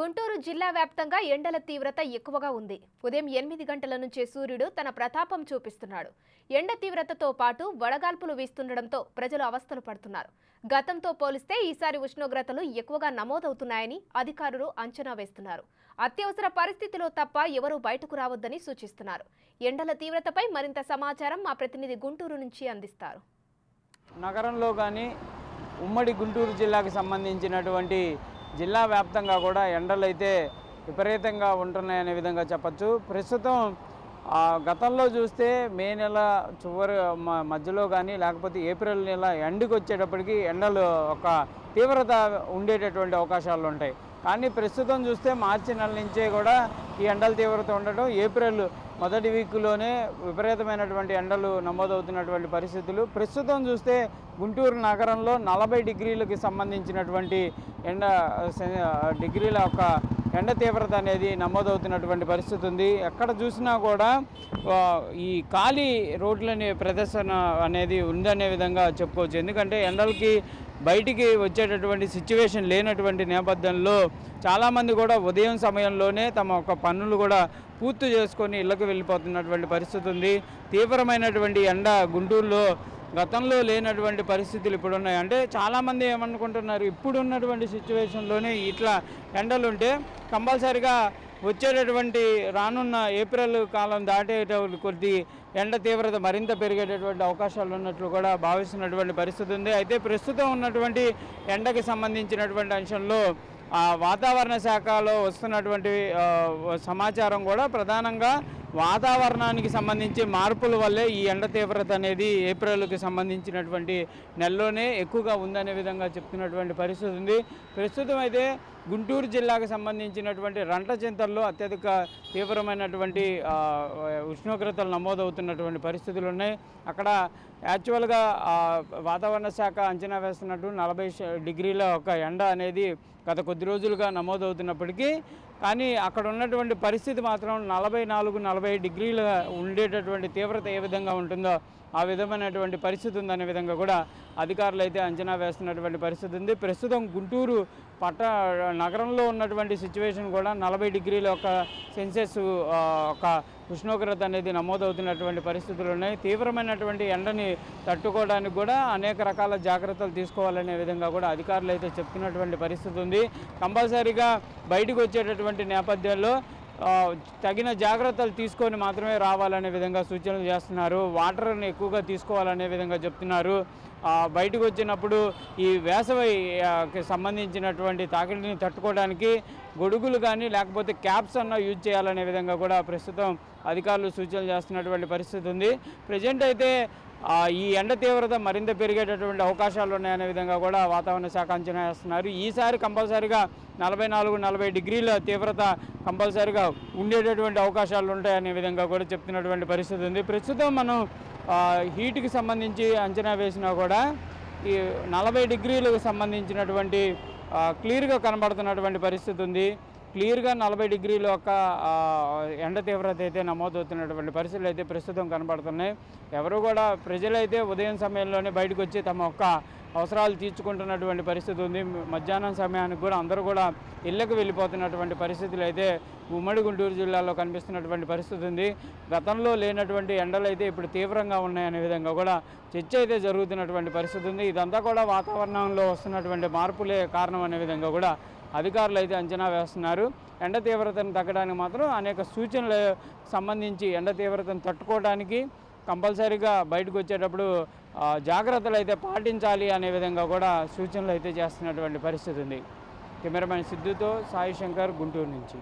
గుంటూరు జిల్లా వ్యాప్తంగా ఎండల తీవ్రత ఎక్కువగా ఉంది. ఉదయం 8 గంటల నుంచే సూర్యుడు తన ప్రతాపం చూపిస్తున్నాడు. ఎండ తీవ్రతతో పాటు వడగాల్పులు వీస్తుండడంతో ప్రజలు అవస్థలు పడుతున్నారు. గతంతో పోలిస్తే ఈసారి ఉష్ణోగ్రతలు ఎక్కువగా నమోదవుతున్నాయని అధికారులు అంచనా వేస్తున్నారు. అత్యవసర పరిస్థితిలో తప్ప ఎవరూ బయటకు రావద్దని సూచిస్తున్నారు. ఎండల తీవ్రతపై మరింత సమాచారం మా ప్రతినిధి గుంటూరు నుంచి అందిస్తారు. నగరంలో కానీ ఉమ్మడి గుంటూరు జిల్లాకు సంబంధించినటువంటి జిల్లా వ్యాప్తంగా కూడా ఎండలు అయితే విపరీతంగా ఉంటున్నాయనే విధంగా చెప్పచ్చు. ప్రస్తుతం గతంలో చూస్తే మే నెల చివరి మధ్యలో కానీ లేకపోతే ఏప్రిల్ నెల ఎండుకు వచ్చేటప్పటికి ఎండలు ఒక తీవ్రత ఉండేటటువంటి అవకాశాలు ఉంటాయి. కానీ ప్రస్తుతం చూస్తే మార్చి నెల నుంచే కూడా ఈ ఎండల తీవ్రత ఉండటం, ఏప్రిల్ మొదటి వీక్లోనే విపరీతమైనటువంటి ఎండలు నమోదవుతున్నటువంటి పరిస్థితులు. ప్రస్తుతం చూస్తే గుంటూరు నగరంలో 40 డిగ్రీలకు సంబంధించినటువంటి డిగ్రీల ఒక ఎండ తీవ్రత అనేది నమోదవుతున్నటువంటి పరిస్థితి ఉంది. ఎక్కడ చూసినా కూడా ఈ ఖాళీ రోడ్లని ప్రదర్శన అనేది ఉందనే విధంగా చెప్పుకోవచ్చు. ఎందుకంటే ఎండలకి బయటికి వచ్చేటటువంటి సిచ్యువేషన్ లేనటువంటి నేపథ్యంలో చాలామంది కూడా ఉదయం సమయంలోనే తమ ఒక పనులు కూడా పూర్తి చేసుకొని ఇళ్లకు వెళ్ళిపోతున్నటువంటి పరిస్థితి ఉంది. తీవ్రమైనటువంటి ఎండ గుంటూరులో గతంలో లేనటువంటి పరిస్థితులు ఇప్పుడున్నాయి. అంటే చాలామంది ఏమనుకుంటున్నారు, ఇప్పుడున్నటువంటి సిచ్యువేషన్లోనే ఇట్లా ఎండలుంటే కంపల్సరిగా వచ్చేటటువంటి రానున్న ఏప్రిల్ కాలం దాటేటటువంటి కొద్ది ఎండ తీవ్రత మరింత పెరిగేటటువంటి అవకాశాలు ఉన్నట్లు కూడా భావిస్తున్నటువంటి పరిస్థితి ఉంది. అయితే ప్రస్తుతం ఉన్నటువంటి ఎండకి సంబంధించినటువంటి అంశంలో వాతావరణ శాఖలో వస్తున్నటువంటి సమాచారం కూడా ప్రధానంగా వాతావరణానికి సంబంధించి మార్పుల వల్లే ఈ ఎండ తీవ్రత అనేది ఏప్రిల్కి సంబంధించినటువంటి నెలలోనే ఎక్కువగా ఉందనే విధంగా చెప్తున్నటువంటి పరిస్థితి ఉంది. ప్రస్తుతం అయితే గుంటూరు జిల్లాకు సంబంధించినటువంటి రంటచింతల్లో అత్యధిక తీవ్రమైనటువంటి ఉష్ణోగ్రతలు నమోదవుతున్నటువంటి పరిస్థితులు ఉన్నాయి. అక్కడ యాక్చువల్గా వాతావరణ శాఖ అంచనా వేస్తున్నట్టు 40 డిగ్రీల ఒక ఎండ అనేది గత కొద్ది రోజులుగా నమోదవుతున్నప్పటికీ కానీ అక్కడ ఉన్నటువంటి పరిస్థితి మాత్రం 44-40 డిగ్రీల ఉండేటటువంటి తీవ్రత ఏ విధంగా ఉంటుందో ఆ విధమైనటువంటి పరిస్థితి ఉందనే విధంగా కూడా అధికారులు అయితే అంచనా వేస్తున్నటువంటి పరిస్థితి ఉంది. ప్రస్తుతం గుంటూరు నగరంలో ఉన్నటువంటి సిచ్యువేషన్ కూడా 40 డిగ్రీల ఒక సెన్సెస్ ఒక ఉష్ణోగ్రత అనేది నమోదవుతున్నటువంటి పరిస్థితులు ఉన్నాయి. తీవ్రమైనటువంటి ఎండని తట్టుకోవడానికి కూడా అనేక రకాల జాగ్రత్తలు తీసుకోవాలనే విధంగా కూడా అధికారులు అయితే చెప్తున్నటువంటి పరిస్థితి ఉంది. కంపల్సరీగా బయటకు వచ్చేటటువంటి నేపథ్యంలో తగిన జాగ్రత్తలు తీసుకొని మాత్రమే రావాలనే విధంగా సూచనలు చేస్తున్నారు. వాటర్ని ఎక్కువగా తీసుకోవాలనే విధంగా చెప్తున్నారు. బయటకు వచ్చినప్పుడు ఈ వేసవికి సంబంధించినటువంటి తాకిడిని తట్టుకోవడానికి గొడుగులు కానీ లేకపోతే క్యాప్స్ అన్న యూజ్ చేయాలనే విధంగా కూడా ప్రస్తుతం అధికారులు సూచనలు చేస్తున్నటువంటి పరిస్థితి ఉంది. ప్రజెంట్ అయితే ఈ ఎండ తీవ్రత మరింత పెరిగేటటువంటి అవకాశాలు ఉన్నాయనే విధంగా కూడా వాతావరణ శాఖ అంచనా వేస్తున్నారు. ఈసారి కంపల్సరీగా 44-40 డిగ్రీల తీవ్రత కంపల్సరీగా ఉండేటటువంటి అవకాశాలు ఉంటాయనే విధంగా కూడా చెప్తున్నటువంటి పరిస్థితి ఉంది. ప్రస్తుతం మనం హీట్కి సంబంధించి అంచనా వేసినా కూడా ఈ 40 డిగ్రీలకు సంబంధించినటువంటి క్లియర్గా కనబడుతున్నటువంటి పరిస్థితి ఉంది. క్లియర్గా 40 డిగ్రీల ఒక ఎండ తీవ్రత అయితే నమోదవుతున్నటువంటి పరిస్థితులు అయితే ప్రస్తుతం కనబడుతున్నాయి. ఎవరు కూడా ప్రజలైతే ఉదయం సమయంలోనే బయటకు వచ్చి తమ యొక్క అవసరాలు తీర్చుకుంటున్నటువంటి పరిస్థితి ఉంది. మధ్యాహ్నం సమయానికి కూడా అందరూ కూడా ఇళ్లకు వెళ్ళిపోతున్నటువంటి పరిస్థితులు అయితే ఉమ్మడి గుంటూరు జిల్లాలో కనిపిస్తున్నటువంటి పరిస్థితి ఉంది. గతంలో లేనటువంటి ఎండలు అయితే ఇప్పుడు తీవ్రంగా ఉన్నాయనే విధంగా కూడా చర్చ అయితే జరుగుతున్నటువంటి పరిస్థితి ఉంది. ఇదంతా కూడా వాతావరణంలో వస్తున్నటువంటి మార్పులే కారణం అనే విధంగా కూడా అధికారులు అయితే అంచనా వేస్తున్నారు. ఎండ తీవ్రతను తగ్గడానికి మాత్రం అనేక సూచనలు సంబంధించి ఎండ తీవ్రతను తట్టుకోవడానికి కంపల్సరీగా బయటకు వచ్చేటప్పుడు జాగ్రత్తలు అయితే పాటించాలి అనే విధంగా కూడా సూచనలు అయితే చేస్తున్నటువంటి పరిస్థితి ఉంది. కెమెరామెన్ సిద్ధుతో సాయి శంకర్, గుంటూరు నుంచి.